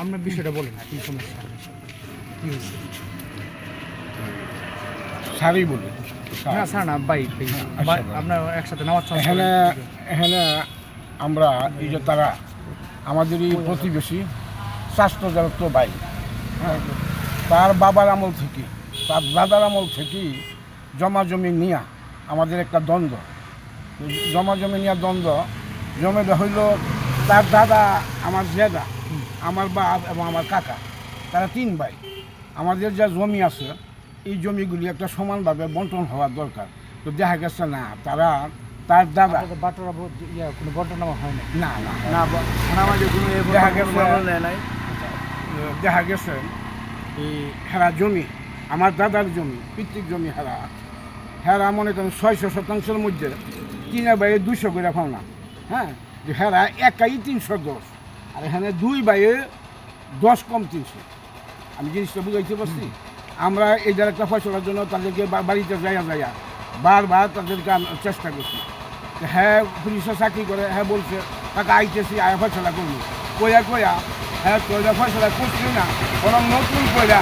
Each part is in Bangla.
আপনার বিষয়টা বলেন কি সমস্যা কি হয়েছে? সারি বলে না স্যার না বাইক আপনার একসাথে নেওয়ার এখানে এখানে আমরা এই যে তারা আমাদেরই প্রতিবেশী স্বাস্থ্যজগত ভাই, হ্যাঁ, তার বাবার আমল থেকে তার দাদার আমল থেকেই জমা জমি নিয়া আমাদের একটা দ্বন্দ্ব, জমা জমি নিয়ে দ্বন্দ্ব জমিটা হইল তার দাদা, আমার জেদা, আমার বাপ এবং আমার কাকা, তারা 3 ভাই। আমাদের যা জমি আছে এই জমিগুলি একটা সমানভাবে বন্টন হওয়ার দরকার। তো দেখা গেছে না, তারা তার দাদা বাটোরা কোনো বন্টনামা হয় না না না না দেখা গেছে দেখা গেছে এই হেরা জমি, আমার দাদার জমি, পিতৃক জমি হেরা হেরা মনে করেন 600 শতাংশের মধ্যে 3 ভাইয়ে 200 করে পাও না, হ্যাঁ, যে হেরা একাই 310, আর এখানে 2 ভাইয়ে 10 কম 300। আমি জিনিসটা বুঝাইতে পারছি। আমরা এইটার একটা ফসলের জন্য তাদেরকে বাড়িতে যাইয়া বারবার তাদেরকে চেষ্টা করছি। হ্যাঁ, পুলিশে চাকরি করে, হ্যাঁ বলছে তাকে আইতেছি আয়া ফসলা করবো, কয়া হ্যাঁ কইরা ফসলা করছি না, বরং নতুন কইরা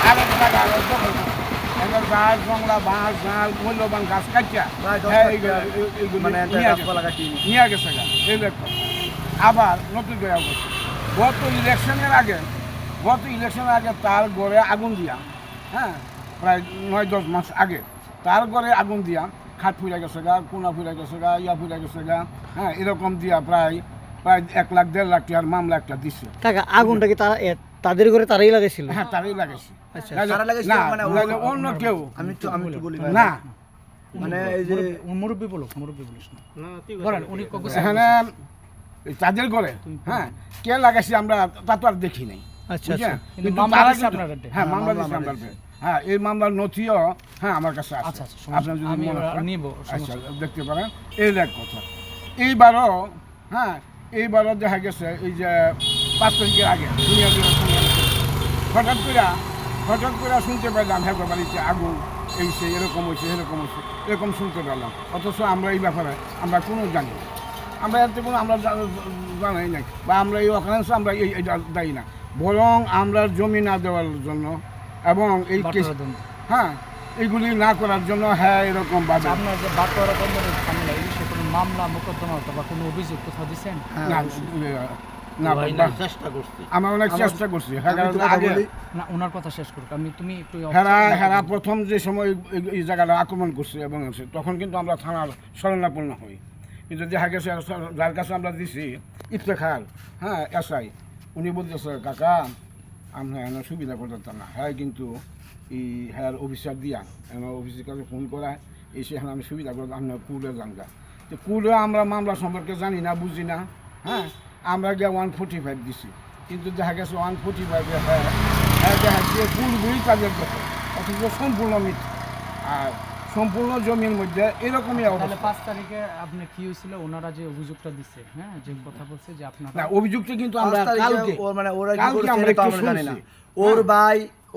আরেক জায়গা আরো দখল করছে। এবার গাছ জংলা বাঁশ ঝাল মূল্যবান গাছ কাটিয়া নিয়ে গেছে গাছ এই ব্যাপার। আবার নতুন করে করছে গত ইলেকশনের আগে তার ঘরে আগুন দিয়া, হ্যাঁ, প্রায় 9-10 মাস আগে তার ঘরে আগুন দিয়া খাট ফুরে গেছে গা, কোনা ফুরে গেছে গা, ইয়া ফুরে গেছে গা, হ্যাঁ, এরকম দিয়া প্রায় 1 লাখ 1.5 লাখ টাকার মামলা একটা দিচ্ছে। আগুনটা কি তাদের ঘরে তারাই লাগাইছিল? হ্যাঁ, তারাই লাগাইছে। অন্য কেউ আমি একটু বলি না, মানে এই যে মুরব্বী বলিস না বলেন উনি এখানে তাদের ঘরে, হ্যাঁ, কে লাগাইছে আমরা তা তো আর দেখি নাই। আচ্ছা বুঝছেন? কিন্তু কিন্তু মামলা তারা দিছে কিন্তু- আপনার কাছে? হ্যাঁ, মামলা দিচ্ছে আমরা। হ্যাঁ, এই মামলার নথিও হ্যাঁ আমার কাছে আছে। আচ্ছা, আপনার যদি আমি মনে হয় নিব, আচ্ছা দেখতে পারেন। এই এক কথা। এইবারও হ্যাঁ, এইবারও দেখা গেছে এই যে 5 তারিখের আগে হঠাৎ করে শুনতে পেলাম হ্যাঁ বাড়িতে আগুন, এই সে এরকম হয়েছে এরকম শুনতে পেলাম। অথচ আমরা এই ব্যাপারে আমরা কোনো জানি না, আমরা এতে কোনো আমরা জানাই নাই, বা আমরা এই অকারেন্স আমরা এই দায়ী না, বরং আমরা জমি না দেওয়ার জন্য এবং এই কেস, হ্যাঁ, এইগুলি না করার জন্য, হ্যাঁ, এরকম ভাবে আপনার যে বাটোয়ারা বন্দরের ঝামেলা এই বিষয়ে কোনো মামলা মোকদ্দমা বা কোনো অভিযোগ কোথাও দিচ্ছেন? না আমরা অনেক চেষ্টা করছি। না ওনার কথা শেষ করুক, তুমি একটু হেরা প্রথম যে সময় এই জায়গাটা আক্রমণ করছে এবং তখন কিন্তু আমরা থানার শরণাপন্ন হই, কিন্তু দেখা গেছে যার কাছে আমরা দিছি ইফতেখার, হ্যাঁ, এসআই, উনি বলতেছে কাকা আমরা এনে সুবিধা করতে না, হ্যাঁ, কিন্তু এই হ্যাঁ অফিসার দিয়া আমার অফিসের কাছে ফোন করা এসে হ্যাঁ আমি সুবিধা করতে আপনার কুলে জানগা, তো কুলে আমরা মামলা সম্পর্কে জানি না, বুঝি না, হ্যাঁ, আমরা গিয়ে 145 দিছি, কিন্তু দেখা গেছে 145 হ্যাঁ দেখা গিয়ে কুলগুলি তাদের কথা, অথচ সম্পূর্ণ মিথ্যা। আর সম্পূর্ণ জমির মধ্যে এরকমই অবস্থা। 5 তারিখে আপনি কি হয়েছিল ওনারা যে অভিযোগটা দিচ্ছে, হ্যাঁ, যে কথা বলছে যে আপনারা না অভিযুক্ত কিন্তু আমরা কালকে মানে ওরা কি কালকে করছে আমরা এটা তো একটু আমরা জানি না। শুনছি।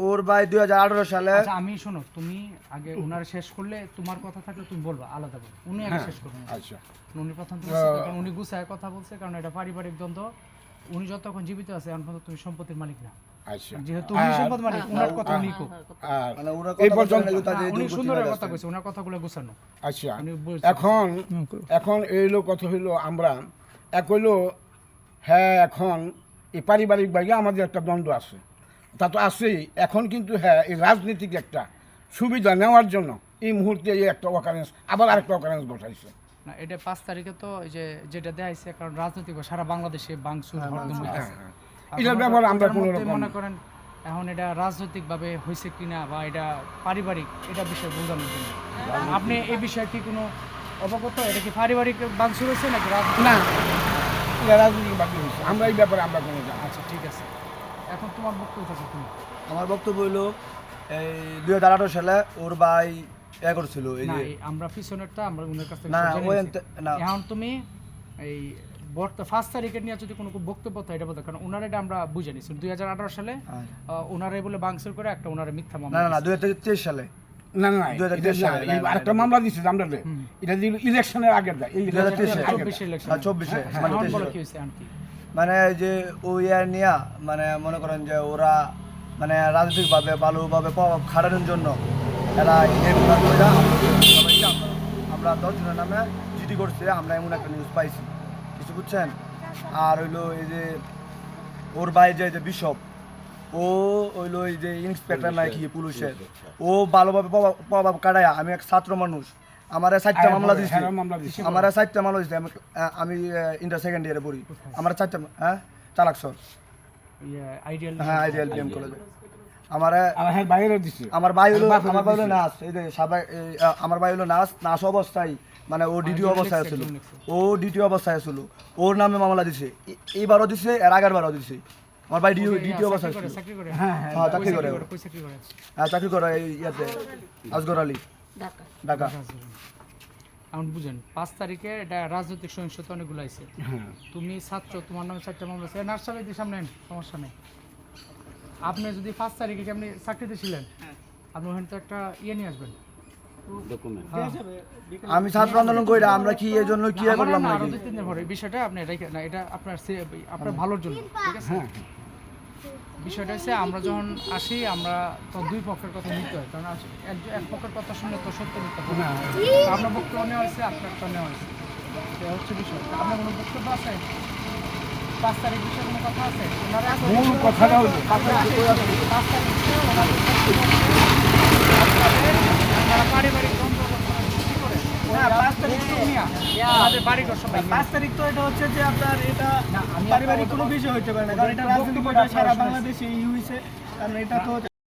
ওর ভাই 2018 সালে আচ্ছা আমি শোনো, তুমি আগে ওনার শেষ করলে তোমার কথা থাকলে তুমি বলবা আলাদা বলবে, উনি আগে শেষ করবেন। আচ্ছা উনি প্রথম উনি গুছায় কথা বলছে, কারণ এটা পারিবারিক দ্বন্দ্ব। উনি যতক্ষণ জীবিত আছে এখন পর্যন্ত তুমি সম্পত্তির মালিক না, আচ্ছা যেহেতু উনি সম্পত্তির মালিক, ওনার কথা উনি কো। আর মানে ওরা এই কথা পর্যন্ত বলছে না, তাদের উনি দুর্গতি সুন্দর হয়ে কথা যাচ্ছে। কইছে, ওনার কথাগুলো গুছানো। আচ্ছা উনি বলছে এখন এইলো কথা হইলো আমরা এক হইলো হ্যাঁ, এখন এই পারিবারিক বাইরে আমাদের একটা দ্বন্দ্ব আছে, তা তো আছেই। এখন কিন্তু হ্যাঁ এই রাজনীতিক একটা সুবিধা নেওয়ার জন্য এই মুহূর্তে এই একটা অকারেন্স, আবার আরেকটা অকারেন্স ঘটাইছে। না এটা 5 তারিখে তো এই যে যেটা দেখাইছে, কারণ রাজনৈতিক সারা বাংলাদেশে বাংসুর হরদম হইতাছে। এটার ব্যাপারে আমরা কোনো মধ্যে রকম মনে করেন এখন এটা রাজনৈতিক ভাবে হয়েছে কিনা বা এটা পারিবারিক, এটা বিষয়ে বোঝানোর জন্য আপনি এই বিষয়ে কি কোনো অবগত? এটা কি পারিবারিক বাংসুর হয়েছে নাকি রাজনৈতিক? না, এটা রাজনীতিক বাকি হয়েছে, আমরা এই ব্যাপারে আমরা কোনো জানি না। আচ্ছা ঠিক আছে, এখন তোমার বক্তব্য থাকে তুমি। আমার বক্তব্য হইলো এই 2018 সালে ওর ভাই করছিল এই না যে আমরা পিছনেরটা আমরা উনার কাছ থেকে না জেনে ওই নিছি। না এখন তুমি এই 5 তারিখের নিয়ে যদি কোনো বক্তব্য থাকে এটা বলতে, কারণ ওনার এটা আমরা বুঝে নিছি 2018 সালে ওনারে বলে বাংসুর করে একটা ওনারে মিথ্যা না মামলা না দিছে। 2023 সালে না না 2023 সালে, এই আরেকটা মামলা দিচ্ছে আমরা, এটা দিল ইলেকশনের আগে দেয়, এই 2023 ইলেকশনের আগে 24 ইলেকশন 24 এখন বলো কি হয়েছে আন্টি? মানে যে ওই নিয়া মানে মনে করেন যে ওরা মানে রাজনৈতিকভাবে ভালোভাবে প্রভাব খাটানোর জন্য এরা এগুলো কইরা সবাইকে আমরা 10 জনের নামে জিডি করছে, আমরা এমন একটা নিউজ পাইছি, কিছু বুঝছেন। আর হইলো এই যে ওর ভাই যে বিশপ, ও হইলো এই যে ইন্সপেক্টর নাকি পুলিশের, ও ভালোভাবে প্রভাব কাটায়। আমি এক ছাত্র মানুষ, আমার 4টা মামলা দিচ্ছে, আমার 4টা মামলা দিচ্ছে। আমি ইন্টার সেকেন্ড ইয়ারে পড়ি, আমার 4টা চালাকসর, আইডিয়াল হ্যাঁ আইডিয়াল বিএম কলেজে। আমার আর হ্যাঁ বাইরে দিছে আমার ভাই হলো নাচ, এই যে আমার ভাই হলো নাচ অবস্থায় মানে ও ডিটিও অবস্থায় ছিল, ওর নামে মামলা দিছে, এইবারও দিছে, এর আগের বারও দিছে। আমার ভাই ডিটিও অবস্থায় ছিল, চাকরি করে হ্যাঁ হ্যাঁ চাকরি করে, কই চাকরি করে হ্যাঁ চাকরি করে এই ইয়াতে আসগর আলী ঢাকা। এখন বুঝেন 5 তারিখে এটা রাজনৈতিক সহিংসতা অনেকগুলো আছে। হ্যাঁ তুমি ছাত্র, তোমার নামে 4টা মামলা আছে, নার্সারি দিয়ে সামনে আন, সমস্যা নেই। আপনি যদি 5 তারিখে কি আপনি চাকরিতে ছিলেন, আপনি ওখানে তো একটা ইয়ে নিয়ে আসবেন। হ্যাঁ। আমি ছাত্র আন্দোলন কইরা আমরা কি এই জন্য কি আমার করলাম না, নাকি? আরো 2-3 দিন পরে এই বিষয়টা আপনি রেখে না, এটা আপনার আপনার ভালোর জন্য, ঠিক আছে? বিষয়টা হচ্ছে আমরা যখন আসি আমরা তো দুই পক্ষের কথা নিতে হয়, কারণ এক পক্ষের কথা শুনলে তো সত্য মিথ্যা বলতে হয়। তো আপনার বক্তব্য নেওয়া হয়েছে, আপনারটা নেওয়া হয়েছে, এটা হচ্ছে বিষয়। তো আপনার কোনো বক্তব্য আছে 5 তারিখ বিষয়ে কোনো কথা আছে? ওনারা মূল কথাটা হলো 5 তারিখ আপনারা পারিবারিক দ্বন্দ্ব সৃষ্টি করে না, 5 তারিখ তো আমাদের বাড়িঘর সবাই 5 তারিখ তো এটা হচ্ছে যে আপনার এটা না, আমি পারিবারিক কোনো বিষয় হইতে পারে না, কারণ এটা রাজনৈতিক বিষয় সারা বাংলাদেশে হয়েছে, কারণ এটা তো